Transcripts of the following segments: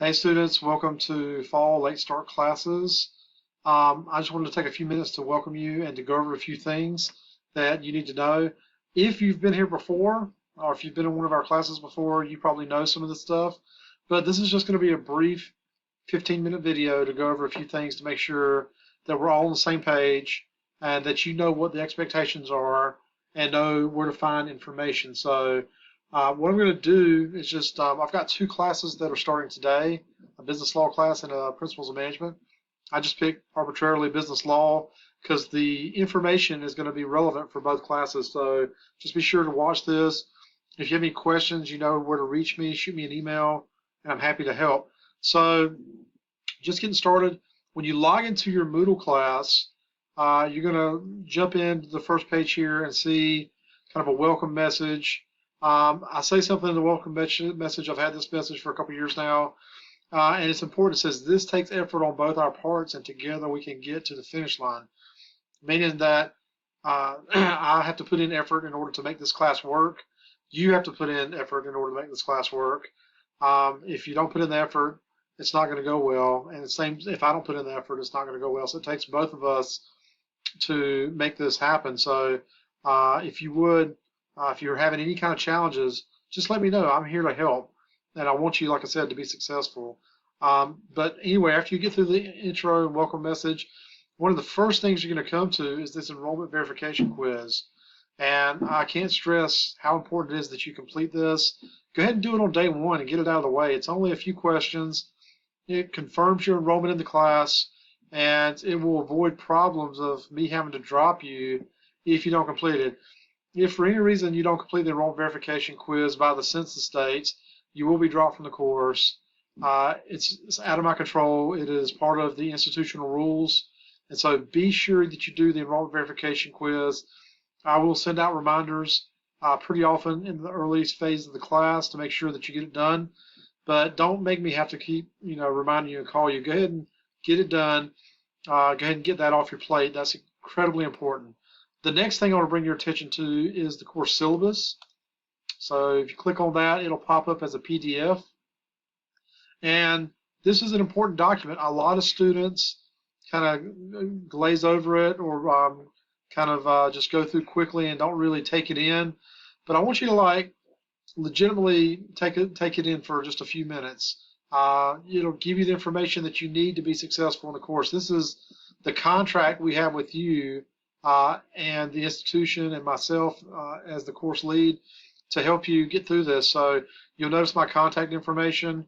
Hey students, welcome to fall late start classes. I just wanted to take a few minutes to welcome you and to go over a few things that you need to know. If you've been here before, or if you've been in one of our classes before, you probably know some of this stuff. But this is just going to be a brief 15-minute video to go over a few things to make sure that we're all on the same page and that you know what the expectations are and know where to find information. So what I'm going to do is just, I've got two classes that are starting today, a business law class and a principles of management. I just picked arbitrarily business law because the information is going to be relevant for both classes. So just be sure to watch this. If you have any questions, you know where to reach me, shoot me an email, and I'm happy to help. So just getting started, when you log into your Moodle class, you're going to jump into the first page here and see kind of a welcome message. I say something in the welcome message. I've had this message for a couple years now, and it's important. It says, this takes effort on both our parts, and together we can get to the finish line, meaning that I have to put in effort in order to make this class work. You have to put in effort in order to make this class work. If you don't put in the effort, it's not going to go well. And the same, if I don't put in the effort, it's not going to go well. So it takes both of us to make this happen. So if you would, if you're having any kind of challenges, just let me know. I'm here to help. And I want you, like I said, to be successful. But anyway, after you get through the intro and welcome message, one of the first things you're going to come to is this enrollment verification quiz. And I can't stress how important it is that you complete this. Go ahead and do it on day one and get it out of the way. It's only a few questions. It confirms your enrollment in the class, and it will avoid problems of me having to drop you if you don't complete it. If for any reason you don't complete the enrollment verification quiz by the census dates, you will be dropped from the course. It's out of my control. It is part of the institutional rules. And so be sure that you do the enrollment verification quiz. I will send out reminders pretty often in the earliest phase of the class to make sure that you get it done. But don't make me have to keep, reminding you and call you. Go ahead and get it done. Go ahead and get that off your plate. That's incredibly important. The next thing I want to bring your attention to is the course syllabus. So if you click on that, it'll pop up as a PDF. And this is an important document. A lot of students kind of glaze over it or just go through quickly and don't really take it in. But I want you to legitimately take it in for just a few minutes. It'll give you the information that you need to be successful in the course. This is the contract we have with you and the institution and myself as the course lead to help you get through this. So you'll notice my contact information.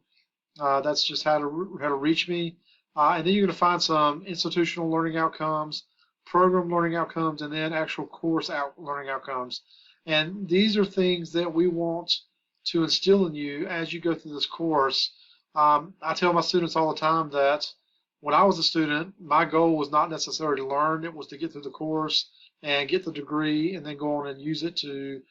That's just how to reach me. And then you're going to find some institutional learning outcomes, program learning outcomes, and then actual course learning outcomes. And these are things that we want to instill in you as you go through this course. I tell my students all the time that when I was a student, my goal was not necessarily to learn. It was to get through the course and get the degree and then go on and use it to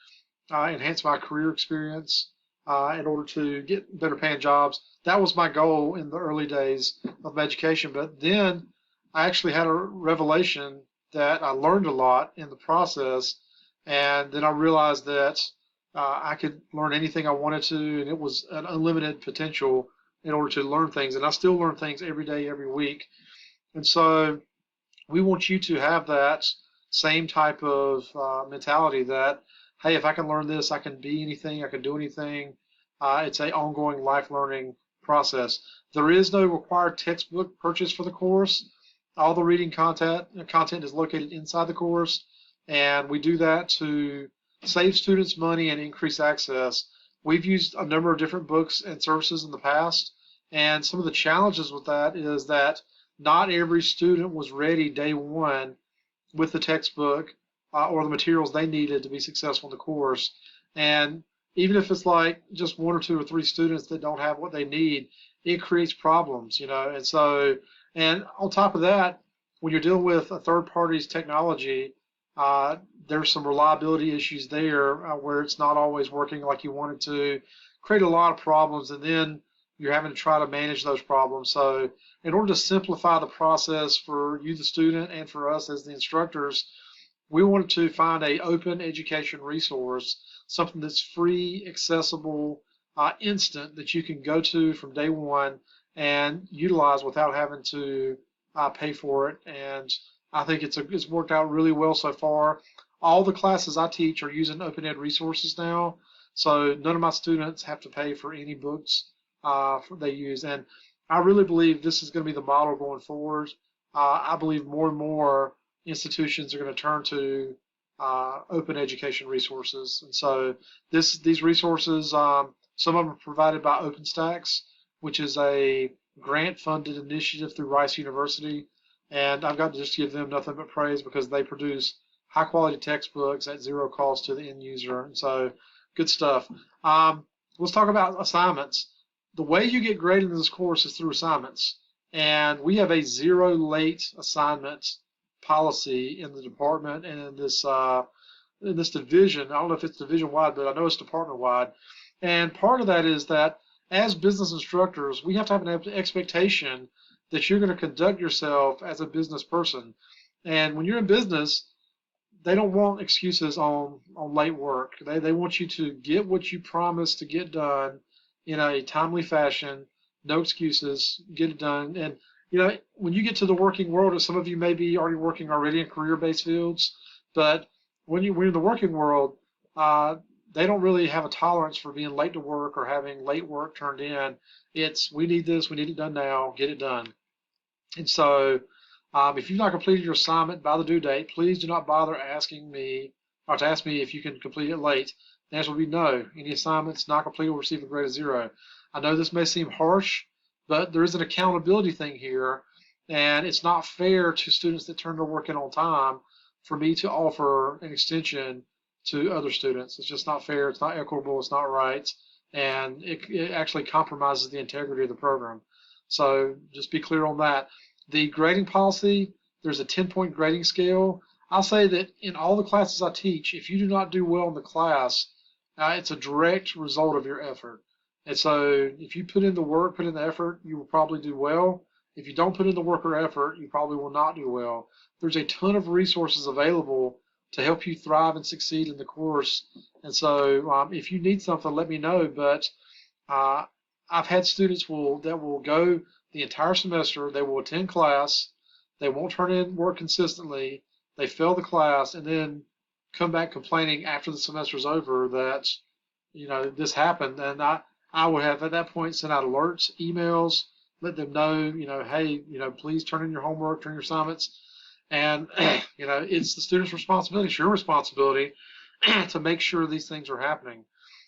enhance my career experience in order to get better paying jobs. That was my goal in the early days of my education. But then I actually had a revelation that I learned a lot in the process. And then I realized that I could learn anything I wanted to, and it was an unlimited potential in order to learn things. And I still learn things every day, every week. And so we want you to have that same type of mentality that, hey, if I can learn this, I can be anything, I can do anything. It's an ongoing life learning process. There is no required textbook purchase for the course. All the reading content is located inside the course. And we do that to save students money and increase access. We've used a number of different books and services in the past, and some of the challenges with that is that not every student was ready day one with the textbook or the materials they needed to be successful in the course. And even if it's like just one or two or three students that don't have what they need, it creates problems, And so, and on top of that, when you're dealing with a third party's technology, there's some reliability issues there where it's not always working like you want it to, create a lot of problems, and then you're having to try to manage those problems. So in order to simplify the process for you, the student, and for us as the instructors, we wanted to find an open education resource, something that's free, accessible, instant that you can go to from day one and utilize without having to pay for it. And I think it's worked out really well so far. All the classes I teach are using open ed resources now, so none of my students have to pay for any books they use. And I really believe this is going to be the model going forward. I believe more and more institutions are going to turn to open education resources. And so these resources, some of them are provided by OpenStax, which is a grant-funded initiative through Rice University. And I've got to just give them nothing but praise because they produce high-quality textbooks at zero cost to the end user. And so good stuff. Let's talk about assignments. The way you get graded in this course is through assignments. And we have a zero late assignment policy in the department and in this division. I don't know if it's division-wide, but I know it's department-wide. And part of that is that as business instructors, we have to have an expectation that you're going to conduct yourself as a business person. And when you're in business, they don't want excuses on late work. They want you to get what you promised to get done in a timely fashion, no excuses, get it done. And when you get to the working world, some of you may be working in career-based fields, but when you're in the working world, they don't really have a tolerance for being late to work or having late work turned in. It's, we need this, we need it done now, get it done. And so if you've not completed your assignment by the due date, please do not bother asking me or to ask me if you can complete it late. The answer will be no. Any assignments not completed will receive a grade of 0. I know this may seem harsh, but there is an accountability thing here, and it's not fair to students that turn their work in on time for me to offer an extension to other students. It's just not fair, it's not equitable, it's not right, and it actually compromises the integrity of the program. So just be clear on that. The grading policy, there's a 10-point grading scale. I'll say that in all the classes I teach, if you do not do well in the class, it's a direct result of your effort. And so if you put in the work, put in the effort, you will probably do well. If you don't put in the work or effort, you probably will not do well. There's a ton of resources available to help you thrive and succeed in the course. And so if you need something, let me know. But I've had students that will go the entire semester, they will attend class, they won't turn in work consistently, they fail the class, and then come back complaining after the semester's over that, this happened. And I would have at that point sent out alerts, emails, let them know, hey, please turn in your homework, turn your assignments. And, it's the student's responsibility, it's your responsibility to make sure these things are happening.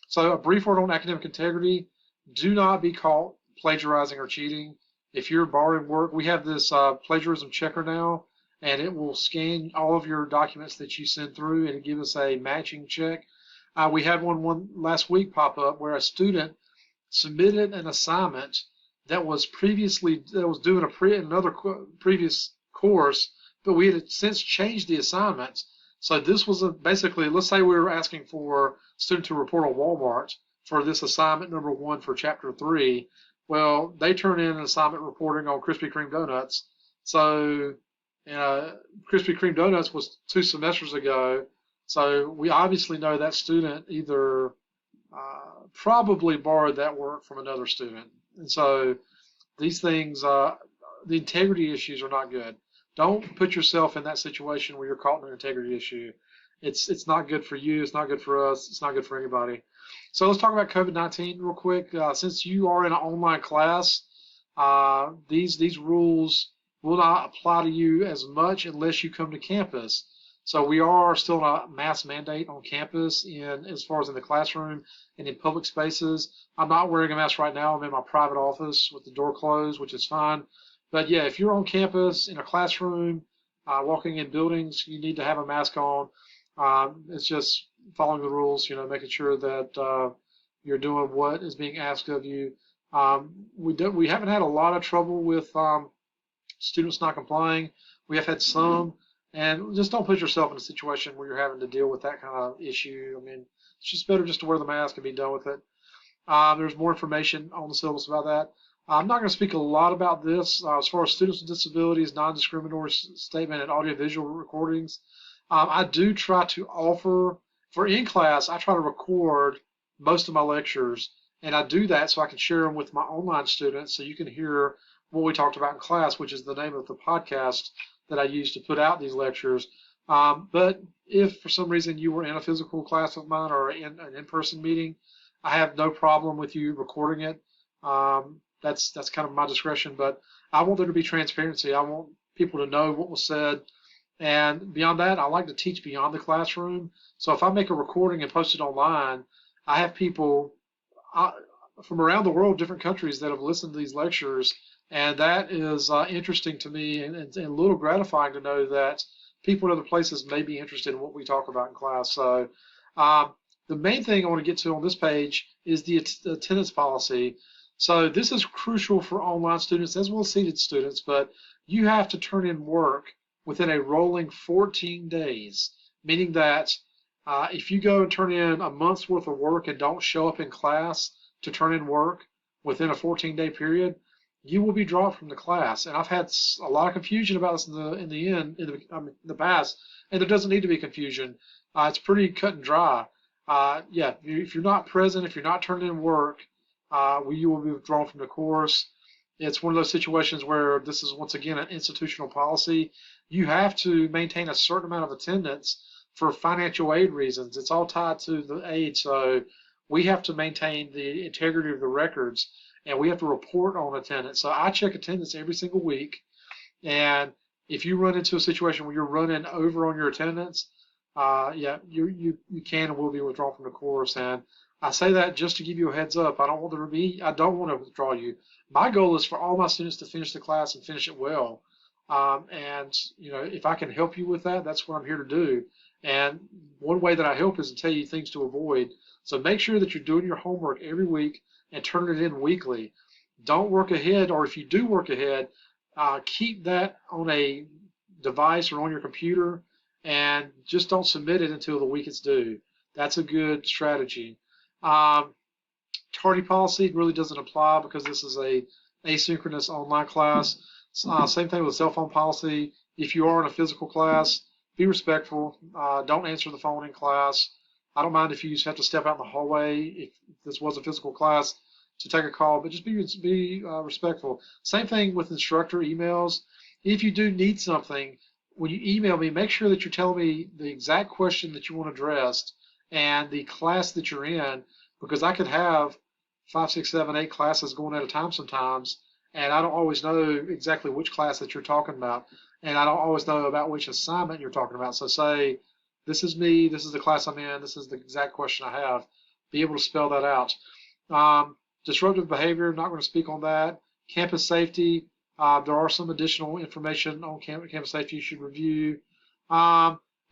So a brief word on academic integrity: do not be caught plagiarizing or cheating. If you're borrowing work, we have this plagiarism checker now, and it will scan all of your documents that you send through and give us a matching check. We had one last week pop up where a student submitted an assignment that was doing another previous course, but we had since changed the assignment. So this was basically, let's say we were asking for a student to report on Walmart for this assignment number 1 for chapter 3. Well, they turn in an assignment reporting on Krispy Kreme donuts. So Krispy Kreme donuts was 2 semesters ago. So we obviously know that student either probably borrowed that work from another student. And so these things, the integrity issues are not good. Don't put yourself in that situation where you're caught in an integrity issue. It's not good for you. It's not good for us. It's not good for anybody. So let's talk about COVID-19 real quick. Since you are in an online class, these rules will not apply to you as much unless you come to campus. So we are still in a mask mandate on campus as far as in the classroom and in public spaces. I'm not wearing a mask right now. I'm in my private office with the door closed, which is fine. But yeah, if you're on campus in a classroom, walking in buildings, you need to have a mask on. It's just following the rules, making sure that you're doing what is being asked of you. We haven't had a lot of trouble with students not complying. We have had some, and just don't put yourself in a situation where you're having to deal with that kind of issue. I mean, it's just better just to wear the mask and be done with it. There's more information on the syllabus about that. I'm not going to speak a lot about this as far as students with disabilities, non-discriminatory statement, and audiovisual recordings. I do try to offer, for in-class, I try to record most of my lectures, And I do that so I can share them with my online students so you can hear what we talked about in class, which is the name of the podcast that I use to put out these lectures. But if for some reason you were in a physical class of mine or in an in-person meeting, I have no problem with you recording it. That's kind of my discretion, but I want there to be transparency. I want people to know what was said. And beyond that, I like to teach beyond the classroom. So if I make a recording and post it online, I have people from around the world, different countries that have listened to these lectures, and that is interesting to me and a little gratifying to know that people in other places may be interested in what we talk about in class. So the main thing I want to get to on this page is the attendance policy. So this is crucial for online students as well as seated students, but you have to turn in work within a rolling 14 days, meaning that if you go and turn in a month's worth of work and don't show up in class to turn in work within a 14-day period, you will be dropped from the class. And I've had a lot of confusion about this in the past, and there doesn't need to be confusion. It's pretty cut and dry. Yeah, if you're not present, if you're not turning in work, you will be withdrawn from the course. It's one of those situations where this is once again an institutional policy. You have to maintain a certain amount of attendance for financial aid reasons. It's all tied to the aid, so we have to maintain the integrity of the records, and we have to report on attendance. So I check attendance every single week, and if you run into a situation where you're running over on your attendance, yeah, you can and will be withdrawn from the course. And I say that just to give you a heads up. I don't want to withdraw you. My goal is for all my students to finish the class and finish it well. And if I can help you with that, that's what I'm here to do. And one way that I help is to tell you things to avoid. So make sure that you're doing your homework every week and turn it in weekly. Don't work ahead, or if you do work ahead, keep that on a device or on your computer, and just don't submit it until the week it's due. That's a good strategy. Tardy policy really doesn't apply because this is a asynchronous online class. Same thing with cell phone policy. If you are in a physical class, be respectful. Don't answer the phone in class. I don't mind if you have to step out in the hallway if this was a physical class to take a call, but just be respectful. Same thing with instructor emails. If you do need something, when you email me, make sure that you're telling me the exact question that you want addressed and the class that you're in, because I could have 5, 6, 7, 8 classes going at a time sometimes, and I don't always know exactly which class that you're talking about, and I don't always know about which assignment you're talking about. So say, this is me, this is the class I'm in, this is the exact question I have. Be able to spell that out. Disruptive behavior, not going to speak on that. Campus safety, there are some additional information on campus safety you should review.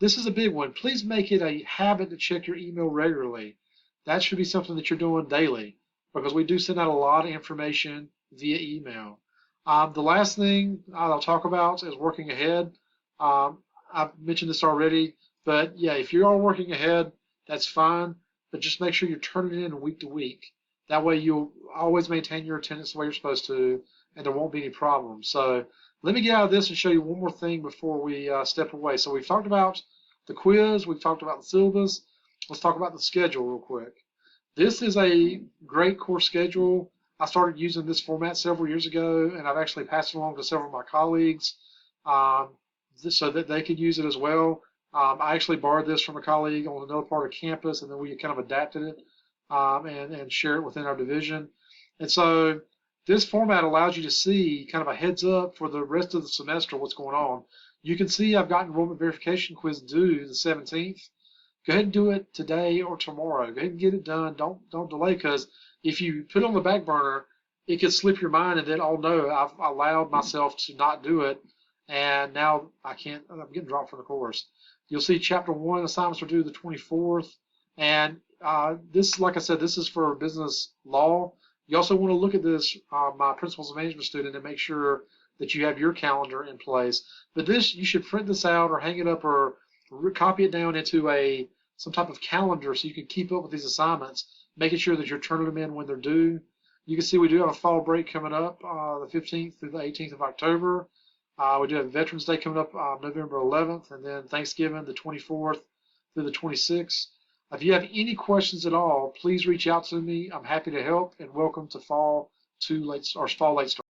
This is a big one. Please make it a habit to check your email regularly. That should be something that you're doing daily, because we do send out a lot of information via email. The last thing I'll talk about is working ahead. I've mentioned this already, but yeah, if you are working ahead, that's fine, but just make sure you're turning it in week to week. That way you'll always maintain your attendance the way you're supposed to, and there won't be any problems. So let me get out of this and show you one more thing before we step away. So we've talked about the quiz, we've talked about the syllabus. Let's talk about the schedule real quick. This is a great course schedule. I started using this format several years ago, and I've actually passed it along to several of my colleagues so that they could use it as well. I actually borrowed this from a colleague on another part of campus, and then we kind of adapted it and share it within our division. And so this format allows you to see kind of a heads up for the rest of the semester what's going on. You can see I've got enrollment verification quiz due the 17th. Go ahead and do it today or tomorrow. Go ahead and get it done. Don't delay, because if you put it on the back burner, it could slip your mind, and then I'll know I've allowed myself to not do it, and now I'm getting dropped from the course. You'll see Chapter 1 assignments are due the 24th, and this, like I said, this is for business law. You also want to look at this, my principles of management student, and make sure that you have your calendar in place. But this, you should print this out or hang it up or copy it down into some type of calendar so you can keep up with these assignments, making sure that you're turning them in when they're due. You can see we do have a fall break coming up the 15th through the 18th of October. We do have Veterans Day coming up November 11th, and then Thanksgiving the 24th through the 26th. If you have any questions at all, please reach out to me. I'm happy to help, and welcome to Fall Late Start.